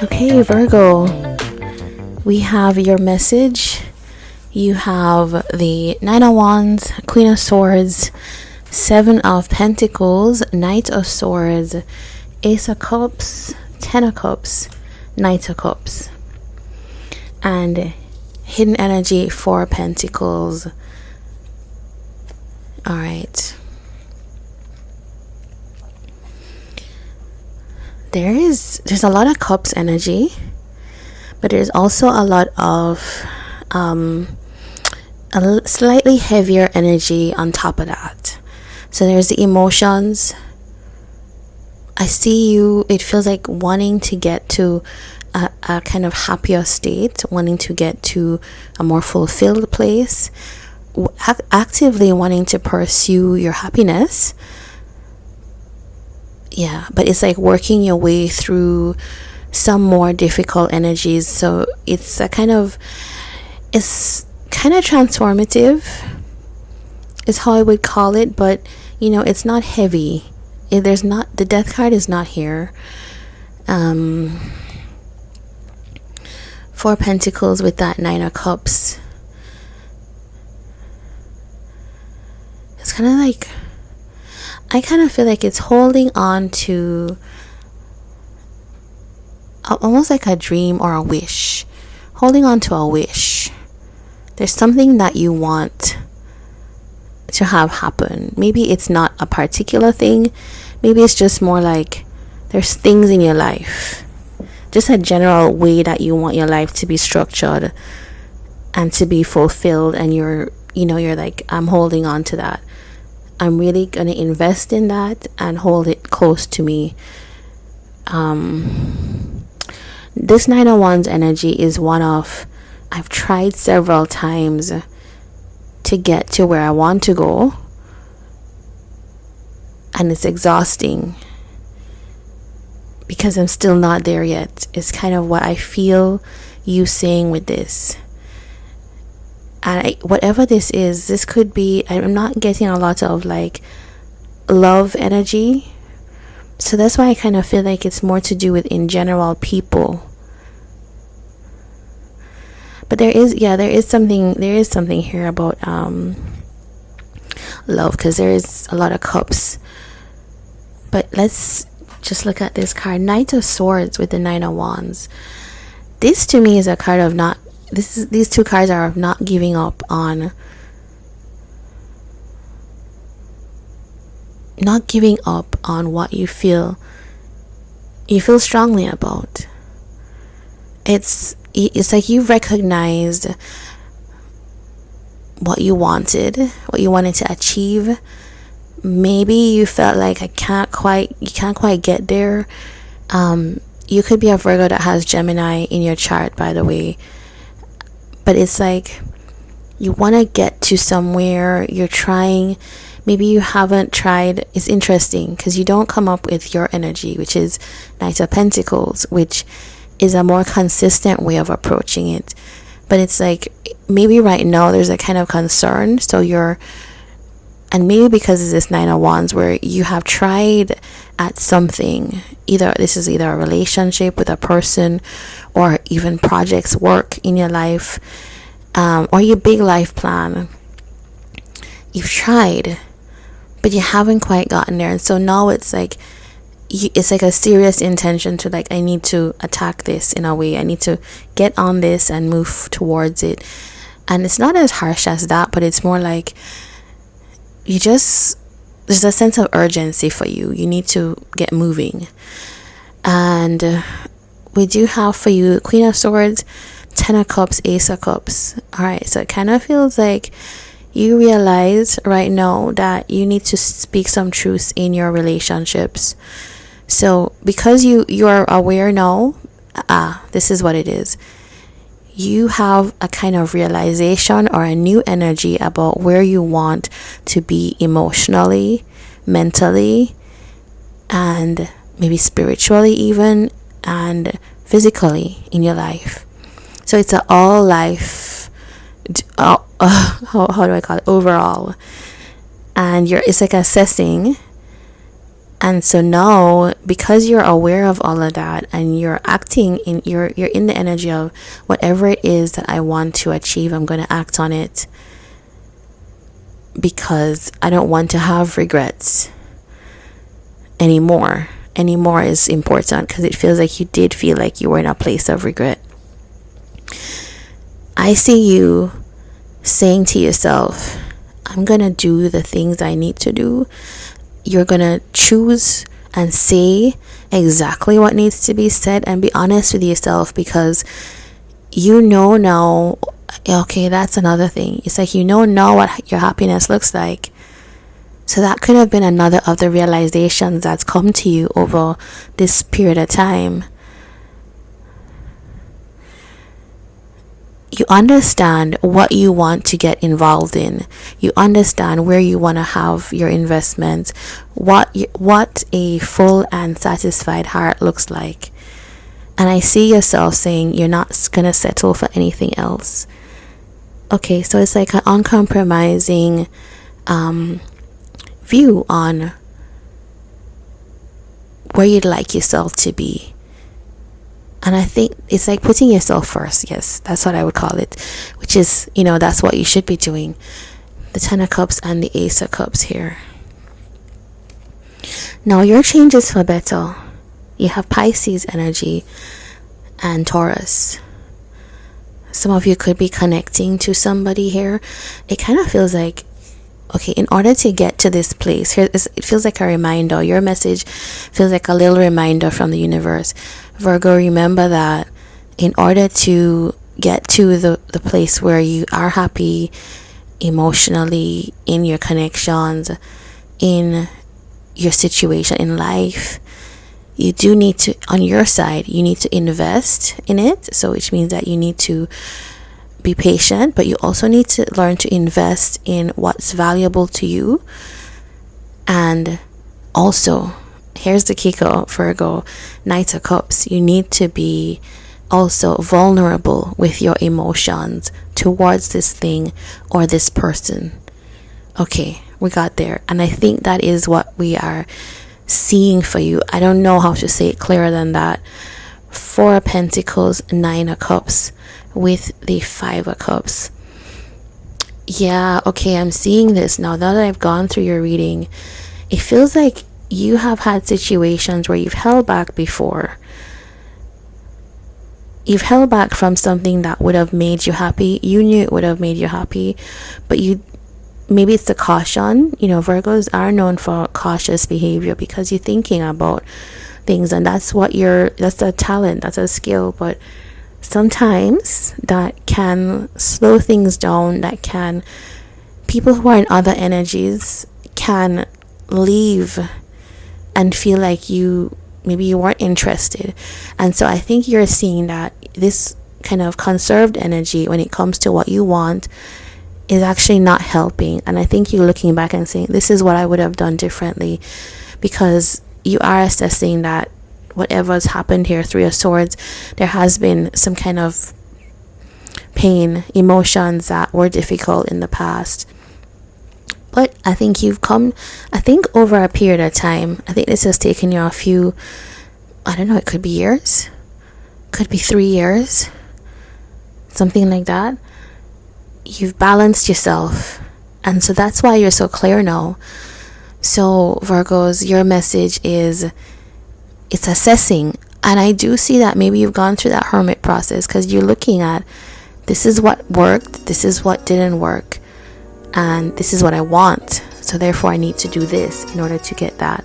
Okay, Virgo, we have your message. You have the Nine of Wands, Queen of Swords, Seven of Pentacles, Knight of Swords, Ace of Cups, Ten of Cups, Knight of Cups, and hidden energy, Four of Pentacles. All right. There's a lot of cups energy, but there's also a lot of slightly heavier energy on top of that. So there's the emotions. I see you, it feels like wanting to get to a kind of happier state, wanting to get to a more fulfilled place, actively wanting to pursue your happiness. Yeah, but it's like working your way through some more difficult energies. So it's kind of transformative is how I would call it, but you know, it's not heavy. There's not, the death card is not here. Four of Pentacles with that Nine of Cups. It's kind of like, I kind of feel like it's holding on to almost like a dream or a wish. Holding on to a wish. There's something that you want to have happen. Maybe it's not a particular thing. Maybe it's just more like there's things in your life. Just a general way that you want your life to be structured and to be fulfilled, and you're like, I'm holding on to that. I'm really going to invest in that and hold it close to me. This Nine of Wands energy is one of, I've tried several times to get to where I want to go, and it's exhausting because I'm still not there yet. It's kind of what I feel you saying with this. And whatever this is, this could be, I'm not getting a lot of like love energy. So that's why I kind of feel like it's more to do with, in general, people. But there is something here about love, because there is a lot of cups. But let's just look at this card, Knight of Swords with the Nine of Wands. This to me is a card of not, these two cards are of not giving up on what you feel strongly about. It's like you recognized what you wanted to achieve. Maybe you felt like you can't quite get there. You could be a Virgo that has Gemini in your chart, by the way. But it's like you want to get to somewhere, you're trying, maybe you haven't tried. It's interesting because you don't come up with your energy, which is Knight of Pentacles, which is a more consistent way of approaching it. But it's like, maybe right now there's a kind of concern, and maybe because of this Nine of Wands where you have tried at something, this is either a relationship with a person, or even projects, work in your life, or your big life plan. You've tried, but you haven't quite gotten there. And so now it's like a serious intention to, like, I need to attack this in a way. I need to get on this and move towards it. And it's not as harsh as that, but it's more like there's a sense of urgency for you. You need to get moving. And we do have for you Queen of Swords, Ten of Cups, Ace of Cups. All right, so it kind of feels like you realize right now that you need to speak some truths in your relationships. So because you're aware now, this is what it is. You have a kind of realization or a new energy about where you want to be emotionally, mentally, and maybe spiritually even, and physically in your life. So it's an all life, how do I call it, overall. And it's like assessing. And so now, because you're aware of all of that and you're acting you're in the energy of whatever it is that I want to achieve, I'm going to act on it, because I don't want to have regrets anymore. Anymore is important, because it feels like you did feel like you were in a place of regret. I see you saying to yourself, I'm going to do the things I need to do. You're going to choose and say exactly what needs to be said, and be honest with yourself, because you know now, okay, that's another thing. It's like you know now what your happiness looks like. So that could have been another of the realizations that's come to you over this period of time. You understand what you want to get involved in. You understand where you want to have your investments, what a full and satisfied heart looks like. And I see yourself saying you're not going to settle for anything else. Okay, so it's like an uncompromising view on where you'd like yourself to be. And I think it's like putting yourself first. Yes, that's what I would call it. Which is, that's what you should be doing. The Ten of Cups and the Ace of Cups here. Now your change is for better. You have Pisces energy and Taurus. Some of you could be connecting to somebody here. It kind of feels like, okay, in order to get to this place, here it feels like a reminder. Your message feels like a little reminder from the universe. Virgo, remember that in order to get to the place where you are happy emotionally, in your connections, in your situation in life, you do need to, on your side, you need to invest in it. So which means that you need to be patient, but you also need to learn to invest in what's valuable to you. And also, here's the kicker, Virgo, Knight of Cups. You need to be also vulnerable with your emotions towards this thing or this person. Okay, we got there. And I think that is what we are seeing for you. I don't know how to say it clearer than that. Four of Pentacles, Nine of Cups with the Five of Cups. Yeah, okay, I'm seeing this now. Now that I've gone through your reading, it feels like you have had situations where you've held back before. You've held back from something that would have made you happy. You knew it would have made you happy, but maybe it's the caution. Virgos are known for cautious behavior because you're thinking about things, and that's a talent, that's a skill. But sometimes that can slow things down. People who are in other energies can leave and feel like maybe you weren't interested. And so I think you're seeing that this kind of conserved energy when it comes to what you want is actually not helping. And I think you're looking back and saying, this is what I would have done differently, because you are assessing that whatever's happened here, Three of Swords, there has been some kind of pain, emotions that were difficult in the past. But I think over a period of time, I think this has taken you a few, I don't know, it could be years, could be 3 years, something like that. You've balanced yourself, and so that's why you're so clear now. So Virgos, your message is, it's assessing. And I do see that maybe you've gone through that hermit process, because you're looking at this is what worked, this is what didn't work, and this is what I want. So therefore I need to do this in order to get that.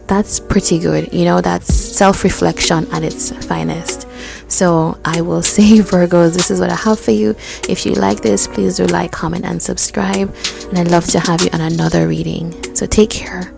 That's pretty good. That's self-reflection at its finest. So I will say, Virgos, this is what I have for you. If you like this, please do like, comment, and subscribe. And I'd love to have you on another reading. So take care.